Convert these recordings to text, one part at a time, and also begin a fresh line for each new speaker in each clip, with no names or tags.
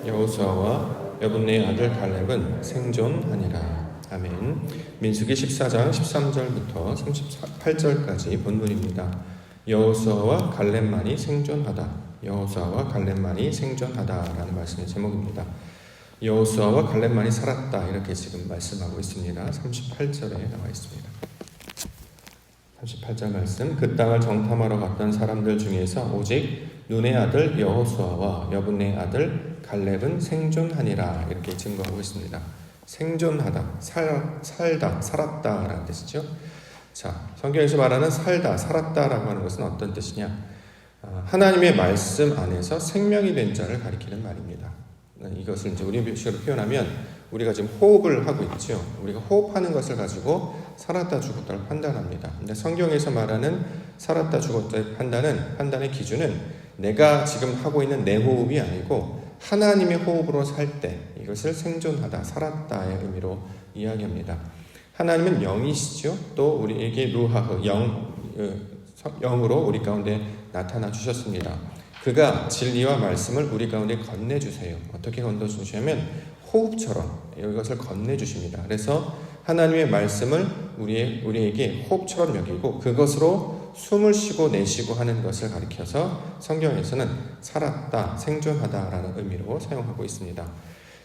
여호수아와 여분네의 아들 갈렙은 생존하니라. 아멘. 민수기 14장 13절부터 38절까지 본문입니다. 여호수아와 갈렙만이 생존하다. 여호수아와 갈렙만이 생존하다라는 말씀의 제목입니다. 여호수아와 갈렙만이 살았다, 이렇게 지금 말씀하고 있습니다. 38절에 나와 있습니다. 38절 말씀. 그 땅을 정탐하러 갔던 사람들 중에서 오직 눈의 아들 여호수아와 여분네의 아들 갈렙은 생존하니라, 이렇게 증거하고 있습니다. 생존하다, 살다, 살았다라는 뜻이죠. 자, 성경에서 말하는 살다, 살았다라고 하는 것은 어떤 뜻이냐? 하나님의 말씀 안에서 생명이 된 자를 가리키는 말입니다. 이것을 이제 우리 식으로 표현하면 우리가 지금 호흡을 하고 있죠. 우리가 호흡하는 것을 가지고 살았다 죽었다를 판단합니다. 근데 성경에서 말하는 살았다 죽었다의 판단의 기준은 내가 지금 하고 있는 내 호흡이 아니고 하나님의 호흡으로 살 때 이것을 생존하다, 살았다의 의미로 이야기합니다. 하나님은 영이시죠. 또 우리에게 루하흐, 영으로 우리 가운데 나타나 주셨습니다. 그가 진리와 말씀을 우리 가운데 건네주세요. 어떻게 건네주시냐면 호흡처럼 이것을 건네주십니다. 그래서 하나님의 말씀을 우리에게 호흡처럼 여기고 그것으로 숨을 쉬고 내쉬고 하는 것을 가리켜서 성경에서는 살았다, 생존하다라는 의미로 사용하고 있습니다.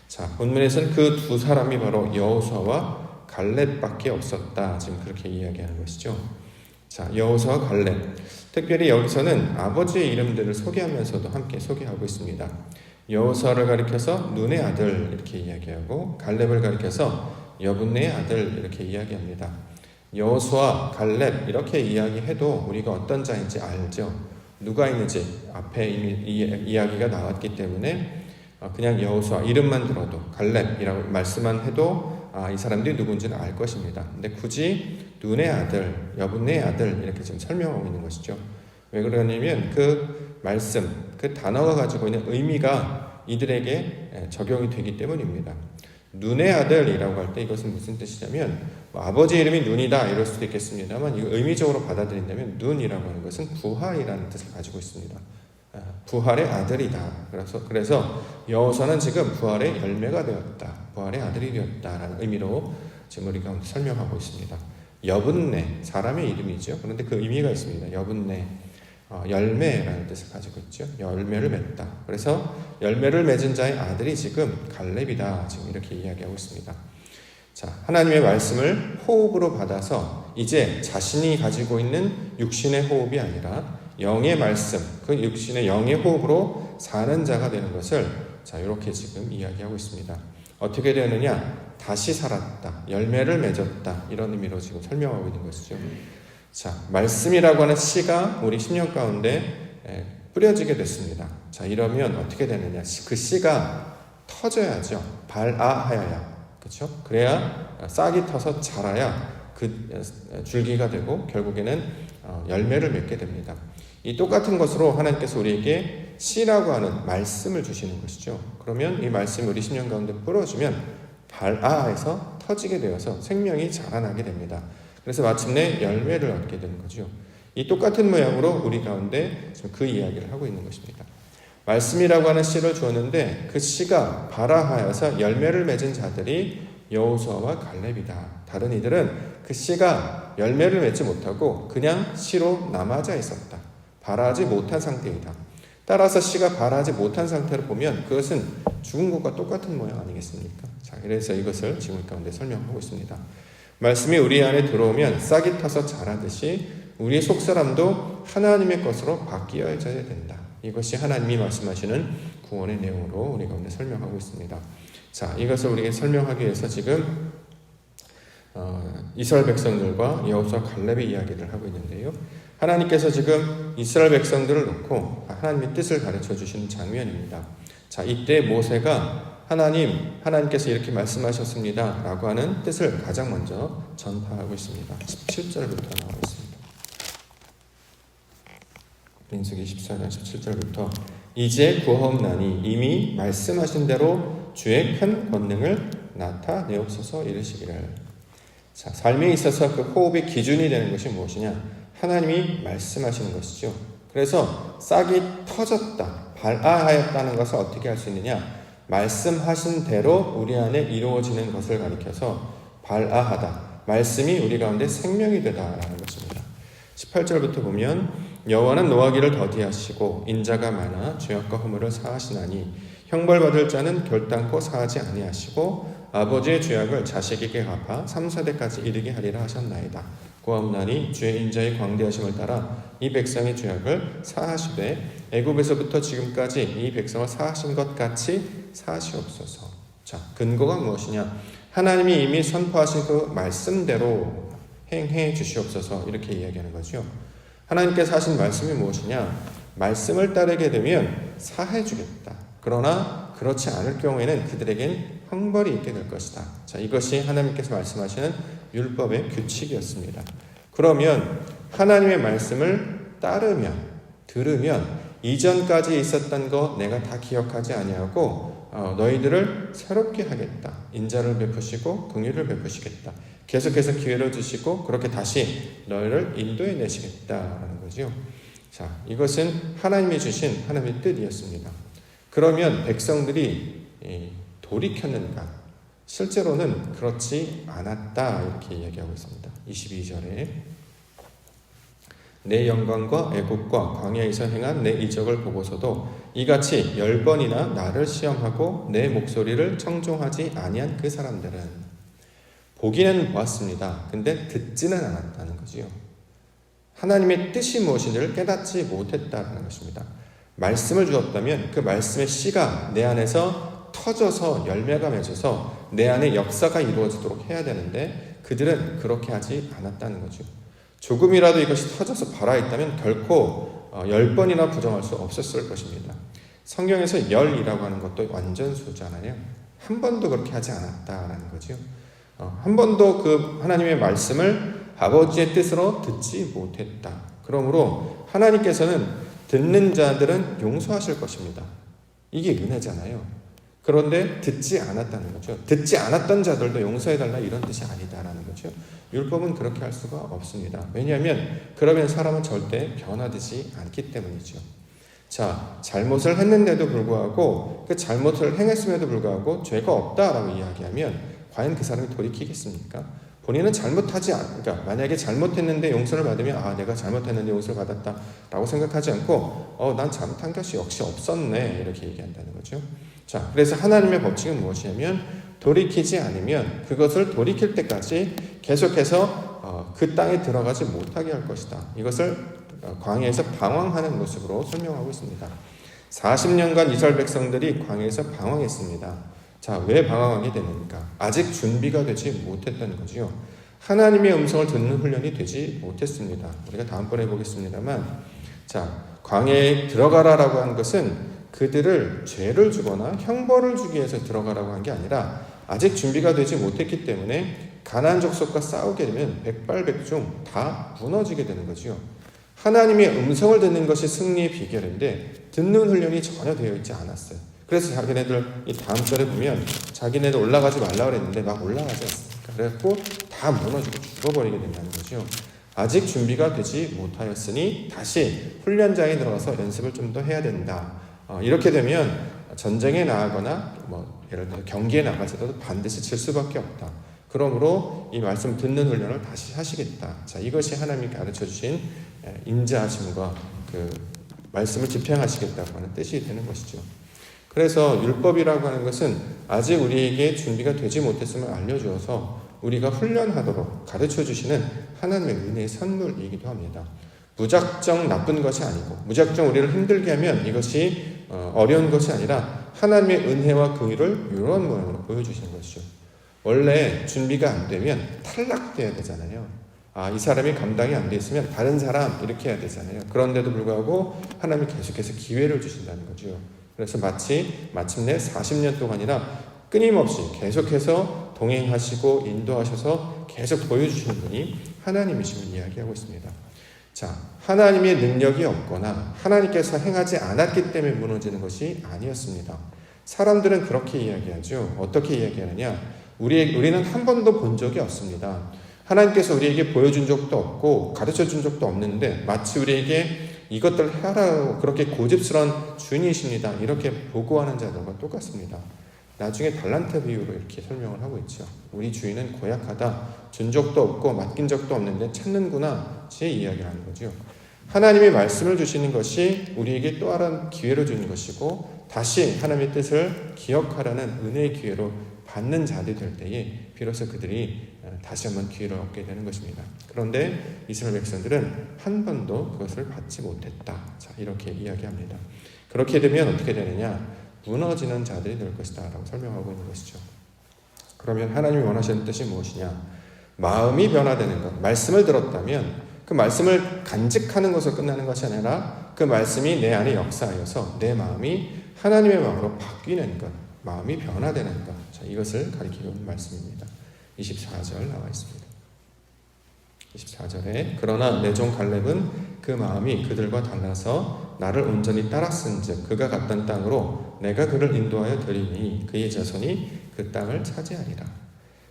자, 본문에서는 그 두 사람이 바로 여호수아와 갈렙밖에 없었다, 지금 그렇게 이야기하는 것이죠. 자, 여호수아와 갈렙. 특별히 여기서는 아버지의 이름들을 소개하면서도 함께 소개하고 있습니다. 여호수아를 가리켜서 눈의 아들 이렇게 이야기하고 갈렙을 가리켜서 여분네의 아들 이렇게 이야기합니다. 여호수아, 갈렙 이렇게 이야기해도 우리가 어떤 자인지 알죠. 누가 있는지 앞에 이미 이야기가 나왔기 때문에 그냥 여호수아 이름만 들어도 갈렙이라고 말씀만 해도 이 사람들이 누군지는 알 것입니다. 근데 굳이 눈의 아들, 여분네의 아들 이렇게 지금 설명하고 있는 것이죠. 왜 그러냐면 그 말씀, 그 단어가 가지고 있는 의미가 이들에게 적용이 되기 때문입니다. 눈의 아들이라고 할 때 이것은 무슨 뜻이냐면 아버지 이름이 눈이다 이럴 수도 있겠습니다만 이거 의미적으로 받아들인다면 눈이라고 하는 것은 부활이라는 뜻을 가지고 있습니다. 부활의 아들이다. 그래서 여호수아는 지금 부활의 열매가 되었다, 부활의 아들이 되었다라는 의미로 지금 우리가 설명하고 있습니다. 여분네, 사람의 이름이죠. 그런데 그 의미가 있습니다. 여분네, 열매라는 뜻을 가지고 있죠. 열매를 맺다. 그래서 열매를 맺은 자의 아들이 지금 갈렙이다, 지금 이렇게 이야기하고 있습니다. 자, 하나님의 말씀을 호흡으로 받아서 이제 자신이 가지고 있는 육신의 호흡이 아니라 영의 말씀, 그 육신의 영의 호흡으로 사는 자가 되는 것을 자, 이렇게 지금 이야기하고 있습니다. 어떻게 되느냐? 다시 살았다, 열매를 맺었다, 이런 의미로 지금 설명하고 있는 것이죠. 자, 말씀이라고 하는 씨가 우리 심령 가운데 뿌려지게 됐습니다. 자, 이러면 어떻게 되느냐? 그 씨가 터져야죠. 발아하여야, 그렇죠? 그래야 싹이 터서 자라야 그 줄기가 되고 결국에는 열매를 맺게 됩니다. 이 똑같은 것으로 하나님께서 우리에게 씨라고 하는 말씀을 주시는 것이죠. 그러면 이 말씀이 우리 심령 가운데 뿌려지면 발아에서 터지게 되어서 생명이 자라나게 됩니다. 그래서 마침내 열매를 얻게 되는 거죠. 이 똑같은 모양으로 우리 가운데 지금 그 이야기를 하고 있는 것입니다. 말씀이라고 하는 씨를 주었는데 그 씨가 발아하여서 열매를 맺은 자들이 여호수아와 갈렙이다. 다른 이들은 그 씨가 열매를 맺지 못하고 그냥 씨로 남아져 있었다. 발하지 못한 상태이다. 따라서 씨가 발하지 못한 상태를 보면 그것은 죽은 것과 똑같은 모양 아니겠습니까? 자, 그래서 이것을 지금 가운데 설명하고 있습니다. 말씀이 우리 안에 들어오면 싹이 터서 자라듯이 우리의 속사람도 하나님의 것으로 바뀌어져야 된다. 이것이 하나님이 말씀하시는 구원의 내용으로 우리 가운데 설명하고 있습니다. 자, 이것을 우리에게 설명하기 위해서 지금 이스라엘 백성들과 여호수아 갈렙의 이야기를 하고 있는데요. 하나님께서 지금 이스라엘 백성들을 놓고 하나님의 뜻을 가르쳐 주시는 장면입니다. 자, 이때 모세가 하나님께서 이렇게 말씀하셨습니다 라고 하는 뜻을 가장 먼저 전파하고 있습니다. 17절부터 나와 있습니다. 민수기 14장 17절부터 이제 구하옵나니 이미 말씀하신 대로 주의 큰 권능을 나타내옵소서 이르시기를. 자, 삶에 있어서 그 호흡의 기준이 되는 것이 무엇이냐? 하나님이 말씀하시는 것이죠. 그래서 싹이 터졌다, 발아하였다는 것을 어떻게 할 수 있느냐? 말씀하신 대로 우리 안에 이루어지는 것을 가리켜서 발아하다. 말씀이 우리 가운데 생명이 되다라는 것입니다. 18절부터 보면 여호와는 노하기를 더디하시고 인자가 많아 죄악과 허물을 사하시나니 형벌받을 자는 결단코 사하지 아니하시고 아버지의 죄악을 자식에게 갚아 3, 4대까지 이르게 하리라 하셨나이다. 고함나니 주의 인자의 광대하심을 따라 이 백성의 죄악을 사하시되 애굽에서부터 지금까지 이 백성을 사하신 것 같이 사하시옵소서. 자, 근거가 무엇이냐? 하나님이 이미 선포하신 그 말씀대로 행해 주시옵소서 이렇게 이야기하는 거죠. 하나님께서 하신 말씀이 무엇이냐? 말씀을 따르게 되면 사해 주겠다. 그러나 그렇지 않을 경우에는 그들에겐 형벌이 있게 될 것이다. 자, 이것이 하나님께서 말씀하시는 율법의 규칙이었습니다. 그러면 하나님의 말씀을 따르면, 들으면 이전까지 있었던 거 내가 다 기억하지 아니하고 너희들을 새롭게 하겠다. 인자를 베푸시고 긍휼을 베푸시겠다. 계속해서 기회를 주시고 그렇게 다시 너희를 인도해 내시겠다라는 거죠. 자, 이것은 하나님이 주신 하나님의 뜻이었습니다. 그러면 백성들이 돌이켰는가? 실제로는 그렇지 않았다 이렇게 이야기하고 있습니다. 22절에 내 영광과 애국과 광야에서 행한 내 이적을 보고서도 이같이 10번이나 나를 시험하고 내 목소리를 청종하지 아니한 그 사람들은 보기는 보았습니다. 근데 듣지는 않았다는 거지요. 하나님의 뜻이 무엇인지를 깨닫지 못했다는 것입니다. 말씀을 주었다면 그 말씀의 씨가 내 안에서 터져서 열매가 맺어서 내 안에 역사가 이루어지도록 해야 되는데 그들은 그렇게 하지 않았다는 거죠. 조금이라도 이것이 터져서 발아있다면 결코 10번이나 부정할 수 없었을 것입니다. 성경에서 열이라고 하는 것도 완전수잖아요. 한 번도 그렇게 하지 않았다라는 거죠. 한 번도 그 하나님의 말씀을 아버지의 뜻으로 듣지 못했다. 그러므로 하나님께서는 듣는 자들은 용서하실 것입니다. 이게 은혜잖아요. 그런데 듣지 않았다는 거죠. 듣지 않았던 자들도 용서해달라 이런 뜻이 아니다라는 거죠. 율법은 그렇게 할 수가 없습니다. 왜냐하면 그러면 사람은 절대 변화되지 않기 때문이죠. 자, 잘못을 했는데도 불구하고 그 잘못을 행했음에도 불구하고 죄가 없다라고 이야기하면 과연 그 사람이 돌이키겠습니까? 본인은 그러니까 만약에 잘못했는데 용서를 받으면 내가 잘못했는데 용서를 받았다라고 생각하지 않고 난 잘못한 것이 역시 없었네 이렇게 얘기한다는 거죠. 자, 그래서 하나님의 법칙은 무엇이냐면 돌이키지 않으면 그것을 돌이킬 때까지 계속해서 그 땅에 들어가지 못하게 할 것이다. 이것을 광야에서 방황하는 모습으로 설명하고 있습니다. 40년간 이스라엘 백성들이 광야에서 방황했습니다. 자, 왜 방황하게 되는가? 아직 준비가 되지 못했던 거지요. 하나님의 음성을 듣는 훈련이 되지 못했습니다. 우리가 다음번에 보겠습니다만, 자, 광야에 들어가라라고 한 것은 그들을 죄를 주거나 형벌을 주기 위해서 들어가라고 한 게 아니라 아직 준비가 되지 못했기 때문에 가나안 족속과 싸우게 되면 백발백중 다 무너지게 되는 거지요. 하나님의 음성을 듣는 것이 승리의 비결인데 듣는 훈련이 전혀 되어 있지 않았어요. 그래서 자기네들 이 다음 절에 보면 자기네들 올라가지 말라 그랬는데 막 올라가지 않습니까? 그래갖고 다 무너지고 죽어버리게 된다는 거죠. 아직 준비가 되지 못하였으니 다시 훈련장에 들어가서 연습을 좀 더 해야 된다. 이렇게 되면 전쟁에 나가거나 예를 들어 경기에 나가서도 반드시 질 수밖에 없다. 그러므로 이 말씀 듣는 훈련을 다시 하시겠다. 자, 이것이 하나님이 가르쳐 주신 인자하심과 그 말씀을 집행하시겠다고 하는 뜻이 되는 것이죠. 그래서 율법이라고 하는 것은 아직 우리에게 준비가 되지 못했음을 알려주어서 우리가 훈련하도록 가르쳐 주시는 하나님의 은혜의 선물이기도 합니다. 무작정 나쁜 것이 아니고 무작정 우리를 힘들게 하면 이것이 어려운 것이 아니라 하나님의 은혜와 긍휼을 이런 모양으로 보여주시는 것이죠. 원래 준비가 안 되면 탈락돼야 되잖아요. 이 사람이 감당이 안 돼 있으면 다른 사람 이렇게 해야 되잖아요. 그런데도 불구하고 하나님이 계속해서 기회를 주신다는 거죠. 그래서 마침내 40년 동안이나 끊임없이 계속해서 동행하시고 인도하셔서 계속 보여주시는 분이 하나님이심을 이야기하고 있습니다. 자, 하나님의 능력이 없거나 하나님께서 행하지 않았기 때문에 무너지는 것이 아니었습니다. 사람들은 그렇게 이야기하죠. 어떻게 이야기하느냐? 우리는 한 번도 본 적이 없습니다. 하나님께서 우리에게 보여준 적도 없고 가르쳐 준 적도 없는데 마치 우리에게 이것들 해라고 그렇게 고집스러운 주인이십니다. 이렇게 보고하는 자들과 똑같습니다. 나중에 달란트 비유로 이렇게 설명을 하고 있죠. 우리 주인은 고약하다. 준 적도 없고 맡긴 적도 없는데 찾는구나. 제 이야기를 하는 거죠. 하나님의 말씀을 주시는 것이 우리에게 또 다른 기회를 주는 것이고 다시 하나님의 뜻을 기억하라는 은혜의 기회로 받는 자들이 될 때에 비로소 그들이 다시 한번 기회를 얻게 되는 것입니다. 그런데 이스라엘 백성들은 한 번도 그것을 받지 못했다. 자, 이렇게 이야기합니다. 그렇게 되면 어떻게 되느냐? 무너지는 자들이 될 것이다 라고 설명하고 있는 것이죠. 그러면 하나님이 원하시는 뜻이 무엇이냐? 마음이 변화되는 것. 말씀을 들었다면 그 말씀을 간직하는 것으로 끝나는 것이 아니라 그 말씀이 내 안에 역사하여서 내 마음이 하나님의 마음으로 바뀌는 것, 마음이 변화되는 것. 자, 이것을 가리키고 있는 말씀입니다. 24절 나와 있습니다. 24절에 그러나 내 종 갈렙은 그 마음이 그들과 달라서 나를 온전히 따랐은즉 그가 갔던 땅으로 내가 그를 인도하여 드리니 그의 자손이 그 땅을 차지하리라.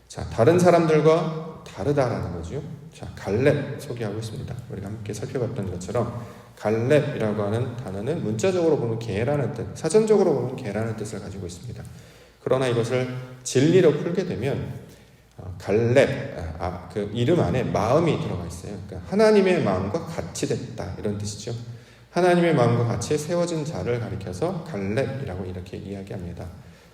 자, 다른 사람들과 다르다라는 거죠. 자, 갈렙 소개하고 있습니다. 우리가 함께 살펴봤던 것처럼 갈렙이라고 하는 단어는 문자적으로 보면 개라는 뜻, 사전적으로 보면 개라는 뜻을 가지고 있습니다. 그러나 이것을 진리로 풀게 되면 갈렙, 그 이름 안에 마음이 들어가 있어요. 그러니까 하나님의 마음과 같이 됐다 이런 뜻이죠. 하나님의 마음과 같이 세워진 자를 가리켜서 갈렙이라고 이렇게 이야기합니다.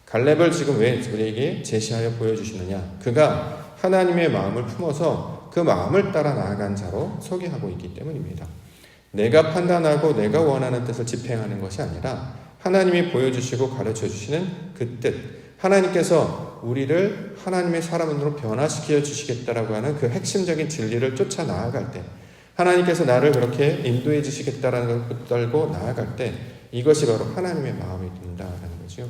갈렙을 지금 왜 우리에게 제시하여 보여주시느냐? 그가 하나님의 마음을 품어서 그 마음을 따라 나아간 자로 소개하고 있기 때문입니다. 내가 판단하고 내가 원하는 뜻을 집행하는 것이 아니라 하나님이 보여주시고 가르쳐주시는 그 뜻, 하나님께서 우리를 하나님의 사람으로 변화시켜 주시겠다라고 하는 그 핵심적인 진리를 쫓아 나아갈 때, 하나님께서 나를 그렇게 인도해 주시겠다라는 걸 붙들고 나아갈 때 이것이 바로 하나님의 마음이 된다라는 거죠.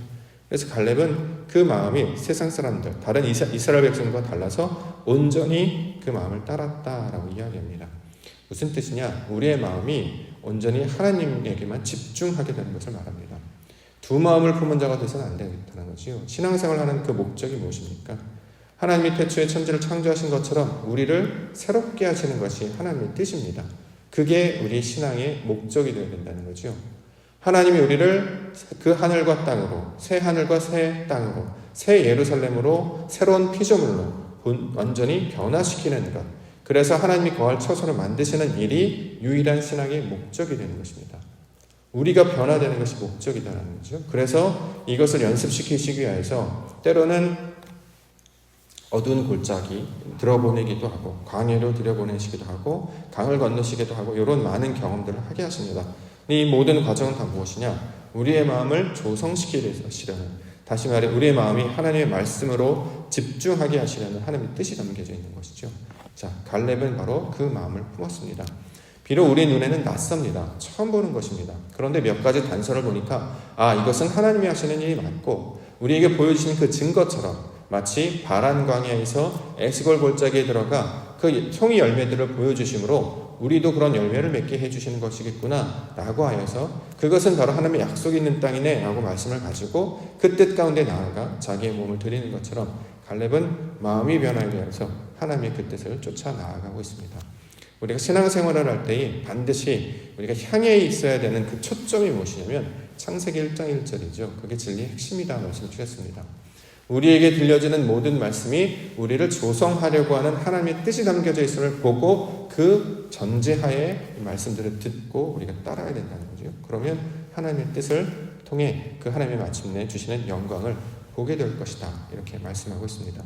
그래서 갈렙은 그 마음이 세상 사람들, 다른 이스라엘 백성과 달라서 온전히 그 마음을 따랐다라고 이야기합니다. 무슨 뜻이냐? 우리의 마음이 온전히 하나님에게만 집중하게 되는 것을 말합니다. 두 마음을 품은 자가 되서는 안 되겠다는 거지요. 신앙생활하는 그 목적이 무엇입니까? 하나님이 태초에 천지를 창조하신 것처럼 우리를 새롭게 하시는 것이 하나님의 뜻입니다. 그게 우리의 신앙의 목적이 되어야 된다는 거죠. 하나님이 우리를 그 하늘과 땅으로, 새 하늘과 새 땅으로, 새 예루살렘으로, 새로운 피조물로 완전히 변화시키는 것. 그래서 하나님이 거할 처소를 만드시는 일이 유일한 신앙의 목적이 되는 것입니다. 우리가 변화되는 것이 목적이다라는 거죠. 그래서 이것을 연습시키시기 위해서 때로는 어두운 골짜기 들어보내기도 하고 광야로 들여보내시기도 하고 강을 건너시기도 하고 이런 많은 경험들을 하게 하십니다. 이 모든 과정은 다 무엇이냐? 우리의 마음을 조성시키시려는, 다시 말해 우리의 마음이 하나님의 말씀으로 집중하게 하시려는 하나님의 뜻이 담겨져 있는 것이죠. 자, 갈렙은 바로 그 마음을 품었습니다. 비록 우리 눈에는 낯섭니다. 처음 보는 것입니다. 그런데 몇 가지 단서를 보니까 이것은 하나님이 하시는 일이 맞고 우리에게 보여주시는 그 증거처럼 마치 바란 광야에서 에스골 골짜기에 들어가 그 송이 열매들을 보여주심으로 우리도 그런 열매를 맺게 해주시는 것이겠구나 라고 하여서 그것은 바로 하나님의 약속이 있는 땅이네 라고 말씀을 가지고 그 뜻 가운데 나아가 자기의 몸을 드리는 것처럼 갈렙은 마음이 변하게 하여서 하나님의 그 뜻을 쫓아 나아가고 있습니다. 우리가 신앙생활을 할 때에 반드시 우리가 향해 있어야 되는 그 초점이 무엇이냐면 창세기 1장 1절이죠. 그게 진리의 핵심이다 말씀 주셨습니다. 우리에게 들려지는 모든 말씀이 우리를 조성하려고 하는 하나님의 뜻이 담겨져 있음을 보고 그 전제하에 말씀들을 듣고 우리가 따라야 된다는 거죠. 그러면 하나님의 뜻을 통해 그 하나님의 마침내 주시는 영광을 보게 될 것이다. 이렇게 말씀하고 있습니다.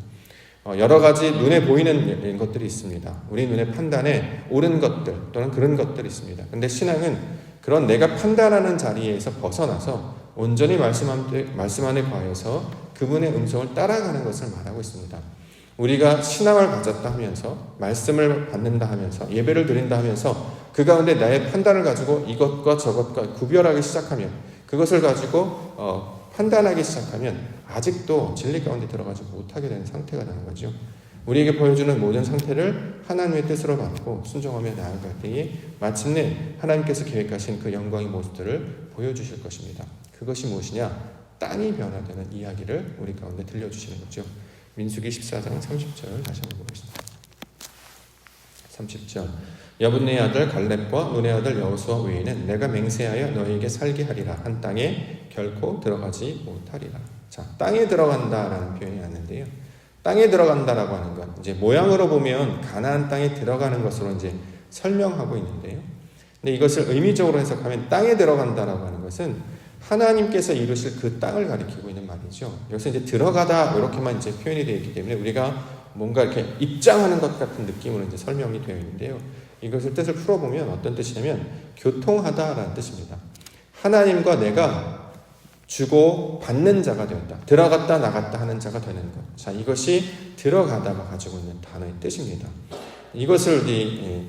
여러 가지 눈에 보이는 것들이 있습니다. 우리 눈의 판단에 옳은 것들 또는 그런 것들이 있습니다. 그런데 신앙은 그런 내가 판단하는 자리에서 벗어나서 온전히 말씀 안에 거하여서 그분의 음성을 따라가는 것을 말하고 있습니다. 우리가 신앙을 가졌다 하면서 말씀을 받는다 하면서 예배를 드린다 하면서 그 가운데 나의 판단을 가지고 이것과 저것과 구별하기 시작하면 그것을 가지고 판단하기 시작하면 아직도 진리 가운데 들어가지 못하게 되는 상태가 되는 거죠. 우리에게 보여주는 모든 상태를 하나님의 뜻으로 받고 순종하며 나아갈 때에 마침내 하나님께서 계획하신 그 영광의 모습들을 보여주실 것입니다. 그것이 무엇이냐? 땅이 변화되는 이야기를 우리 가운데 들려주시는 거죠. 민수기 14장 30절 다시 한번 보겠습니다. 30절 여분네 아들 갈렙과 눈의 아들 여호수아 외에는 내가 맹세하여 너희에게 살게 하리라. 한 땅에 결코 들어가지 못하리라. 자, 땅에 들어간다라는 표현이 왔는데요. 땅에 들어간다라고 하는 건 이제 모양으로 보면 가나안 땅에 들어가는 것으로 이제 설명하고 있는데요. 근데 이것을 의미적으로 해석하면 땅에 들어간다라고 하는 것은 하나님께서 이루실 그 땅을 가리키고 있는 말이죠. 여기서 이제 들어가다 이렇게만 이제 표현이 되어 있기 때문에 우리가 뭔가 이렇게 입장하는 것 같은 느낌으로 이제 설명이 되어 있는데요. 이것을 뜻을 풀어보면 어떤 뜻이냐면 교통하다라는 뜻입니다. 하나님과 내가 주고 받는 자가 되었다. 들어갔다 나갔다 하는 자가 되는 것. 자, 이것이 들어가다가 가지고 있는 단어의 뜻입니다. 이것을 우리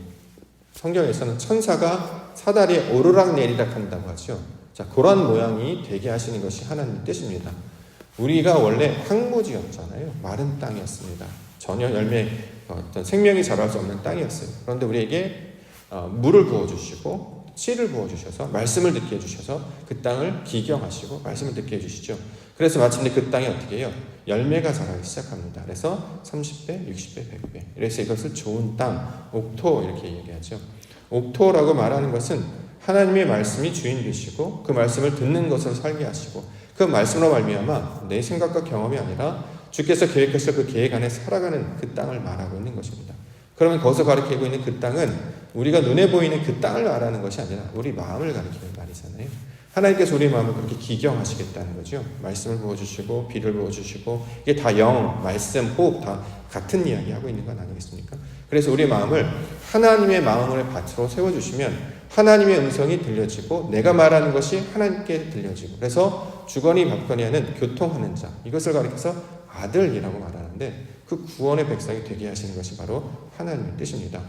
성경에서는 천사가 사다리에 오르락 내리락 한다고 하죠. 자, 그런 모양이 되게 하시는 것이 하나님의 뜻입니다. 우리가 원래 황무지였잖아요. 마른 땅이었습니다. 전혀 어떤 생명이 자랄 수 없는 땅이었어요. 그런데 우리에게 물을 부어주시고 씨를 부어주셔서 말씀을 듣게 해주셔서 그 땅을 기경하시고 말씀을 듣게 해주시죠. 그래서 마침내 그 땅이 어떻게 해요? 열매가 자라기 시작합니다. 그래서 30배, 60배, 100배. 그래서 이것을 좋은 땅, 옥토 이렇게 얘기하죠. 옥토라고 말하는 것은 하나님의 말씀이 주인 되시고 그 말씀을 듣는 것을 살게 하시고 그 말씀으로 말미암아 내 생각과 경험이 아니라 주께서 계획하실 그 계획 안에 살아가는 그 땅을 말하고 있는 것입니다. 그러면 거기서 가리키고 있는 그 땅은 우리가 눈에 보이는 그 땅을 말하는 것이 아니라 우리 마음을 가리키는 말이잖아요. 하나님께서 우리 마음을 그렇게 기경하시겠다는 거죠. 말씀을 부어주시고 비를 부어주시고 이게 다 영, 말씀, 호흡 다 같은 이야기 하고 있는 건 아니겠습니까? 그래서 우리 마음을 하나님의 마음의 밭으로 세워주시면 하나님의 음성이 들려지고 내가 말하는 것이 하나님께 들려지고 그래서 주거니 받거니 하는 교통하는 자 이것을 가리켜서 아들이라고 말하는데 그 구원의 백성이 되게 하시는 것이 바로 하나님의 뜻입니다.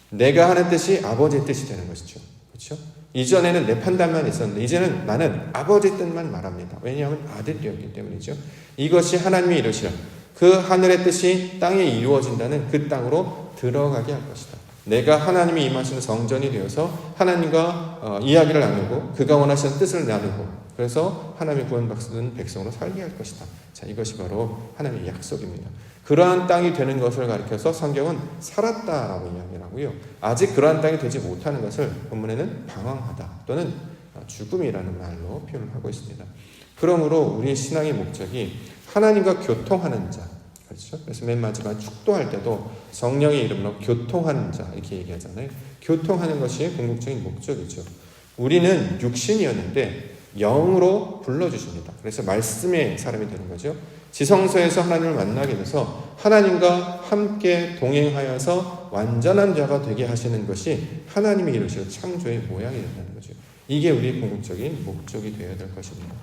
내가 하는 뜻이 아버지의 뜻이 되는 것이죠. 그렇죠? 이전에는 내 판단만 있었는데 이제는 나는 아버지의 뜻만 말합니다. 왜냐하면 아들이었기 때문이죠. 이것이 하나님이 이루시는 그 하늘의 뜻이 땅에 이루어진다는 그 땅으로 들어가게 할 것이다. 내가 하나님이 임하시는 성전이 되어서 하나님과 이야기를 나누고 그가 원하시는 뜻을 나누고 그래서 하나님의 구원받은 백성으로 살게 할 것이다. 자, 이것이 바로 하나님의 약속입니다. 그러한 땅이 되는 것을 가리켜서 성경은 살았다라고 이야기를 하고요. 아직 그러한 땅이 되지 못하는 것을 본문에는 방황하다 또는 죽음이라는 말로 표현을 하고 있습니다. 그러므로 우리의 신앙의 목적이 하나님과 교통하는 자 그렇죠? 그래서 맨 마지막 축도할 때도 성령의 이름으로 교통하는 자 이렇게 얘기하잖아요. 교통하는 것이 궁극적인 목적이죠. 우리는 육신이었는데 영으로 불러주십니다. 그래서 말씀의 사람이 되는 거죠. 지성소에서 하나님을 만나게 돼서 하나님과 함께 동행하여서 완전한 자가 되게 하시는 것이 하나님이 이루실 창조의 모양이 된다는 거죠. 이게 우리의 궁극적인 목적이 되어야 될 것입니다.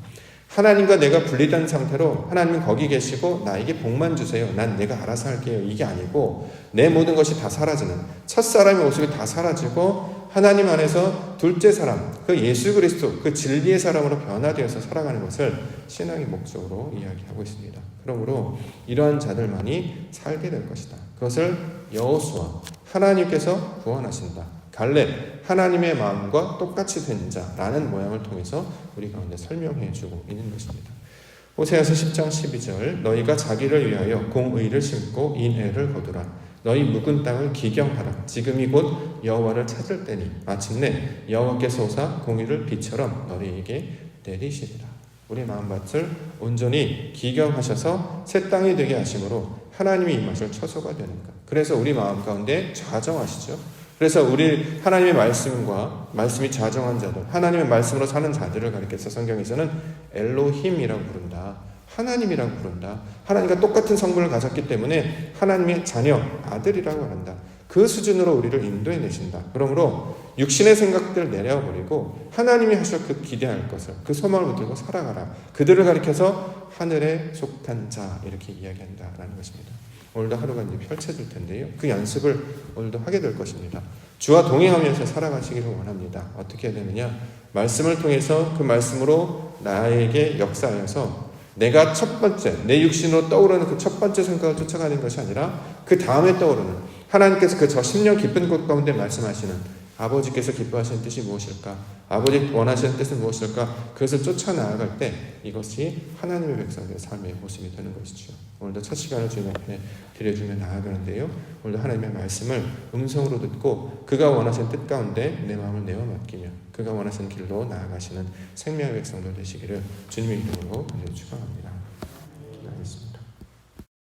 하나님과 내가 분리된 상태로 하나님은 거기 계시고 나에게 복만 주세요. 난 내가 알아서 할게요. 이게 아니고 내 모든 것이 다 사라지는 첫사람의 모습이 다 사라지고 하나님 안에서 둘째 사람, 그 예수 그리스도, 그 진리의 사람으로 변화되어서 살아가는 것을 신앙의 목적으로 이야기하고 있습니다. 그러므로 이러한 자들만이 살게 될 것이다. 그것을 여호수아, 하나님께서 구원하신다. 갈렙, 하나님의 마음과 똑같이 된 자라는 모양을 통해서 우리 가운데 설명해 주고 있는 것입니다. 호세아서 10장 12절 너희가 자기를 위하여 공의를 심고 인애를 거두라. 너희 묵은 땅을 기경하라. 지금이 곧 여호와를 찾을 때니 마침내 여호와께서 오사 공의를 비처럼 너희에게 내리시리라. 우리 마음밭을 온전히 기경하셔서 새 땅이 되게 하심으로 하나님이 임하실 처소가 되는 것. 그래서 우리 마음 가운데 좌정하시죠. 그래서 우리 하나님의 말씀과 말씀이 좌정한 자들, 하나님의 말씀으로 사는 자들을 가리켜서 성경에서는 엘로힘이라고 부른다. 하나님이라고 부른다. 하나님과 똑같은 성분을 가졌기 때문에 하나님의 자녀, 아들이라고 한다. 그 수준으로 우리를 인도해 내신다. 그러므로 육신의 생각들을 내려버리고 하나님이 하실 그 기대할 것을 그 소망을 붙들고 살아가라. 그들을 가리켜서 하늘에 속한 자 이렇게 이야기한다라는 것입니다. 오늘도 하루가 이제 펼쳐질 텐데요. 그 연습을 오늘도 하게 될 것입니다. 주와 동행하면서 살아가시기를 원합니다. 어떻게 해야 되느냐? 말씀을 통해서 그 말씀으로 나에게 역사하여서 내가 첫 번째 내 육신으로 떠오르는 그 첫 번째 생각을 쫓아가는 것이 아니라 그 다음에 떠오르는 하나님께서 그 저 10년 깊은 곳 가운데 말씀하시는 아버지께서 기뻐하시는 뜻이 무엇일까? 아버지 원하시는 뜻은 무엇일까? 그것을 쫓아 나아갈 때 이것이 하나님의 백성들의 삶의 모습이 되는 것이죠. 오늘도 첫 시간을 주님 앞에 드려주며 나아가는데요. 오늘도 하나님의 말씀을 음성으로 듣고 그가 원하시는 뜻 가운데 내 마음을 내어 맡기며 그가 원하시는 길로 나아가시는 생명의 백성들 되시기를 주님의 이름으로 알려주옵소서.